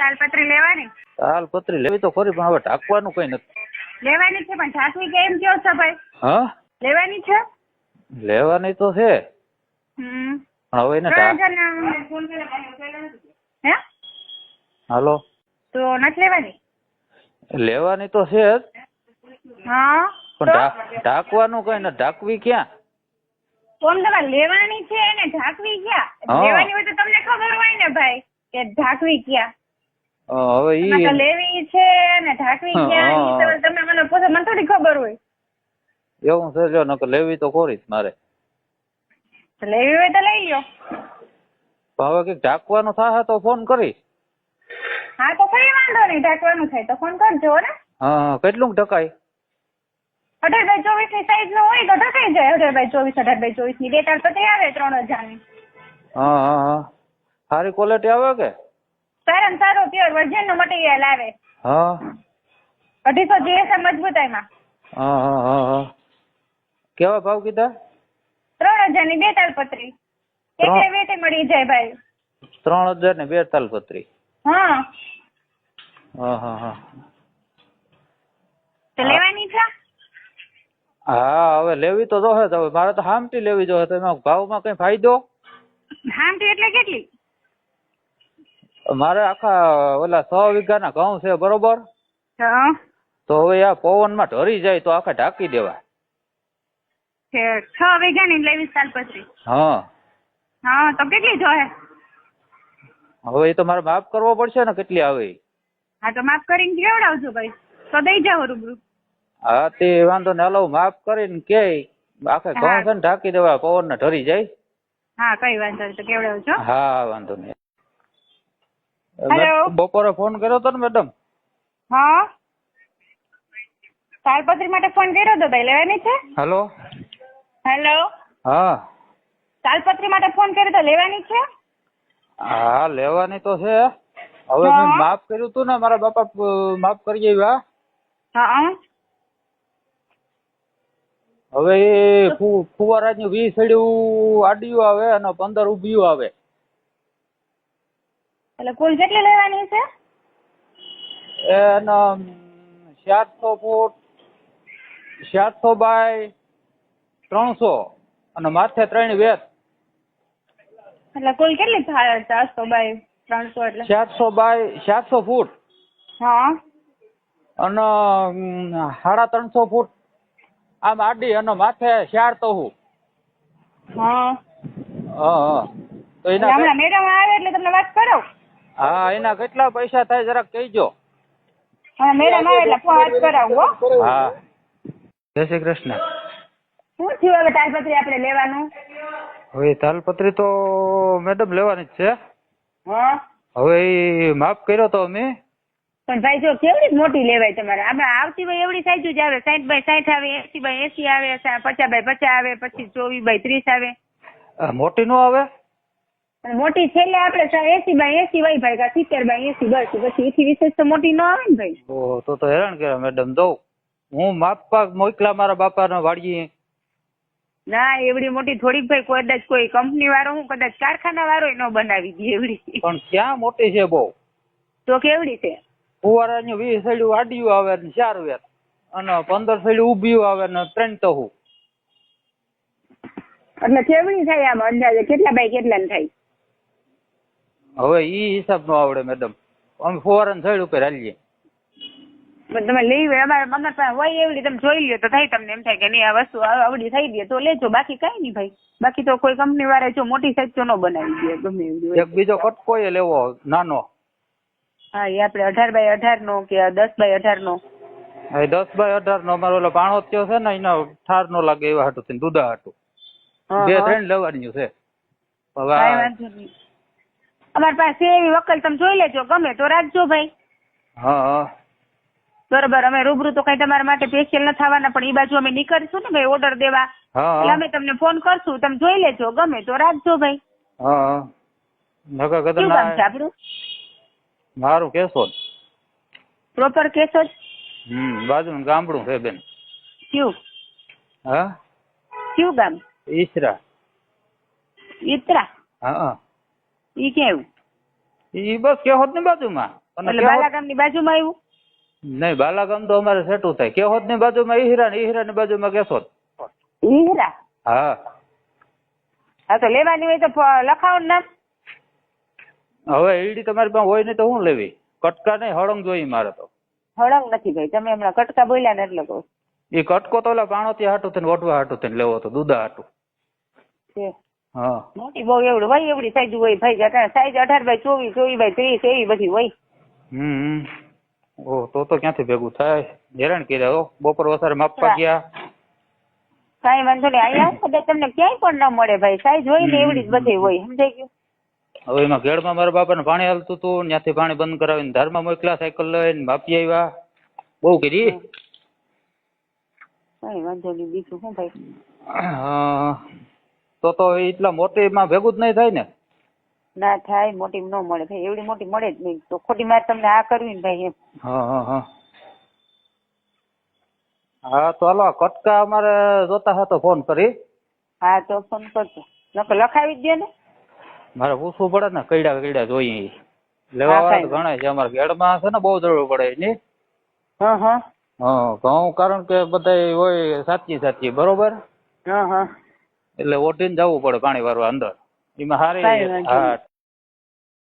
તાલપત્રી લેવાની? તાલપત્રી લેવી તો ખરી પણ હવે ઢાંકવાનું કઈ નથી. લેવાની છે પણ ઢાંકવી કે એમ કયો છો ભાઈ? હા લેવાની છે? લેવાની તો છે હમ પણ હવે એને હે હાલો તો નથી લેવાની? લેવાની તો છે જ હા પણ ઢાંકવાનું કઈ નથી. ઢાંકવી ક્યાં? કોણ તમારે લેવાની છે ને ઢાંકવી ક્યાં? હા. લેવાની હોય તો તમને ખબર હોય ને ભાઈ કે ઢાંકવી ક્યાં. હવે તમારે તો લેવી છે ને ઢાંકવી ક્યાં ઈ તો તમે મને પૂછો, મને થોડી ખબર હોય. એવું છે લ્યો, નકર લેવી તો ખોરી જ મારે. તો લેવી હોય તો લઈ લ્યો. પણ હવે કઈક ઢાંકવાનું થાય તો ફોન કરી. હા તો કઈ વાંધો નહીં, ઢાંકવાનું થાય તો ફોન કરજો ને. હા કેટલું ઢકાય? 18x24 ની સાઈઝ નો હોય તો ઢકાઈ જાય. 18x24 18x24 ની 2 તાલપત્રી આવે 3000 ની. હા હા હા સારી ક્વોલિટી આવે કે? સારામાં સારું પ્યોર વર્જિન નું મટીરિયલ આવે. હા 250 GSM મજબૂતાઈમાં. હા હા હા હા કેવા ભાવ કીધા? 3000 ની 2 તાલપત્રી. એટલે વેટે મળી જાય ભાઈ. 3000 ની 2 તાલપત્રી. હા હા હા હા તો લેવાની છે? હા હવે લેવી તો જોહે જ. હવે મારે તો હામટી લેવી જોઈએ. તો એમાં ભાવમાં કઈ ફાયદો? હામટી એટલે કેટલી? મારે આખા ઓલા 100 વીઘાના ઘઉં છે બરોબર. હા તો હવે આ પવનમાં ઢરી જાય તો આખા ઢાંકી દેવાય. 6 વીઘા ની લેવી તાલપત્રી. હા હા તો કેટલી જોહે? હવે એ તો મારે માફ કરવો પડશે ને કેટલી આવે. હા તો માફ કરીને કેવડાવજો ભાઈ, તો દઈ જાવ રૂબરૂ. હા તે વાંધો ને હાલો માફ કરીને કે આખે ઘઉં છે ને ઢાંકી દેવાય, પવન ને ઢરી જાય. હા કઈ વાંધો નહીં, તો કેવડાવજો. હા વાંધો નહીં. હેલો બપોરે ફોન કર્યો હતો ને મેડમ? હા તાલપત્રી માટે ફોન કર્યો હતો ભાઈ, લેવાની છે? હેલો હેલો હા તાલપત્રી માટે ફોન કર્યો તો લેવાની છે? હા લેવાની તો છે. હવે મેં માફ કર્યું હતું ને, મારા બાપા માફ કરી આવ્યા. હા હવે એ ફુવારાની 20 સડ્યું આડિયું આવે અને 15 ઉભિયું આવે. એટલે કુલ કેટલી લેવાની છે? એનો 700 ફૂટ 700 બાય 300 અને માથે 3 વેત. એટલે કુલ કેટલી થાય? 400 બાય 300 એટલે 700 બાય 700 ફૂટ હા અને 350 ફૂટ આમ આડી અને માથે 4 તહુ. હા હા તો એના હમણાં મેડમ આવે એટલે તમને વાત કરો. હા એના કેટલા પૈસા થાય જરાક કહીજો. હા મેડમ આવે એટલે વાત કરાવું હો. હા જય શ્રી કૃષ્ણ. શું થયું હવે તાલપત્રી આપણે લેવાનું? હવે તાલપત્રી તો મેડમ લેવાની જ છે. હા હવે એ માફ કર્યો તો અમે. પણ ભાઈ જો કેવડી મોટી લેવાય તમારે? આપણે આવતી હોય એવડી સાઈઝ જ આવે. 60 બાય 60 આવે, 80 બાય 80 આવે, 50 બાય 50 આવે, પછી 24 બાય 30 આવે. મોટી નો આવે? અને મોટી છેલ્લે આપણે 80 બાય 80 હોય ભાઈ, કા 70 બાય 80 બસ. પછી એથી વિશેષ તો મોટી ન આવે ને ભાઈ. ઓહો તો હેરાન કર્યા મેડમ. દઉં હું માપ મોકલા મારા બાપાને વાડીએ. ના એવડી મોટી થોડીક ભાઈ, કદાચ કોઈ કંપની વાળો, હું કદાચ કારખાના વાળો ન બનાવી દે એવડી. પણ ક્યાં મોટી છે બહુ? તો કેવડી છે? ફુવારાની 20 સડ્યું આડિયું આવે ને 4 વેત અને 15 સડ્યું ઉભિયું આવે ને 3 તહુ. એટલે કેવડી થાય આમ અંદાજે? કેટલા બાય કેટલા થાય? હવે ઈ હિસાબ નો આવડે મેડમ. અમે ફુવારાની સાઈડ ઉપર હાલીએ. પણ તમે લઈ અમારે પાસે હોય એવડી, તમે જોઈ લ્યો તો થાય. તમને એમ થાય કે નહીં આ વસ્તુ આવડી થઈ ગઈ તો લેજો, બાકી કઈ નહીં ભાઈ. બાકી તો કોઈ કંપની વાળા જો મોટી સાઈઝ તો ન બનાવી દે ગમે એવડી. એક બીજો કટકો એ લેવો નાનો. હા એ આપણે 18 બાય 18 નો કે 10 બાય 18 નો. હા 10 બાય 18 નો. અમારો ઓલો પાણો થયો છે ને એનો ઠાર નો લાગે એવા હાટું થઈને દુધા હાટું 2-3 લેવાની છે. હવે અમારી પાસે એવી વકલ તમે જોઈ લેજો, ગમે તો રાખજો ભાઈ. હા હા બરોબર. અમે રૂબરૂ તો કઈ તમારા માટે સ્પેશિયલ ન થવાના, પણ એ બાજુ અમે નીકળશું ને ભાઈ ઓર્ડર દેવા, એટલે અમે તમને ફોન કરશું. તમે જોઈ લેજો, ગમે તો રાખજો ભાઈ. હા નકા કદા શું કામ છે આપણું? મારું કેશોદ. પ્રોપર કેશોદ? બાજુનું ગામડું છે બેન. કયું? હા કયું ગામ? ઈસરા. ઈતરા? હા ઈ કેવું? ઈ બસ કેશોદ ની બાજુમાં. અને એટલે બાલાગામની બાજુમાં આવ્યું? નહીં, બાલાગામ તો અમારે સેટું થાય. કેહોદ ની બાજુમાં ઈહરા ને ઈહરા ની બાજુમાં કેશોદ. હીરા? હા. હા તો લેવાની હોય તો લખાવો ને નામ. હવે ઈડી તમારી પાસે હોય નહીં તો શું લેવી? કટકા નહીં, હળંગ જોઈએ મારે તો. હળંગ નથી ભાઈ, તમે હમણાં કટકા બોલ્યા ને એટલે કહું. એ કટકો તો ઓલા પાણોતી હાટું થઈને વટવા હાટું થઈને લેવો તો, દૂધા હાટું. છે હા. મોટી બહુ એવડું હોય, એવડી સાઈઝ હોય ભાઈ. સાઈઝ 18x24, 24x30 એવી બધી હોય. ઓ તો ક્યાંથી ભેગું થાય? હેરાન કર્યા હો. બપોર વસારે માપવા ગયા. કાંઈ વાંધો નહીં, અહીંયા કદાચ તમને ક્યાંય પણ ન મળે ભાઈ. સાઈઝ હોય ને એવડી જ બધી હોય, સમજાઈ ગયું? હવે એમાં ઘેડમાં મારા બાપાને પાણી હાલતું હતું, ત્યાંથી પાણી બંધ કરાવીને ધારમાં મોકલ્યા, સાયકલ લઈને માપી આવ્યા. બહુ કરી. કાંઈ વાંધો નહીં, બીજું શું ભાઈ? તો એટલા મોટીમાં ભેગું જ નહીં થાય ને? ના થાય, મોટી ન મળે ભાઈ, એવડી મોટી મળે જ નહીં. તો ખોટી મારે તમને આ કરવી ને ભાઈ એમ. હા તો હાલો, કટકા અમારે જોતા હતા તો ફોન કરી. હા તો ફોન કરજો, નકર લખાવી જ દે ને. મારે પૂછવું પડે ને, કઈડા જોઈએ. લેવા વાળા ઘણા છે અમારા ઘેડમાં છે ને, બહુ જરૂર પડે એની. ઘઉં કારણ કે બધા હોય સાચી બરોબર. એટલે ઓઢીને જવું પડે પાણી વાળવા અંદર. એમાં સારી.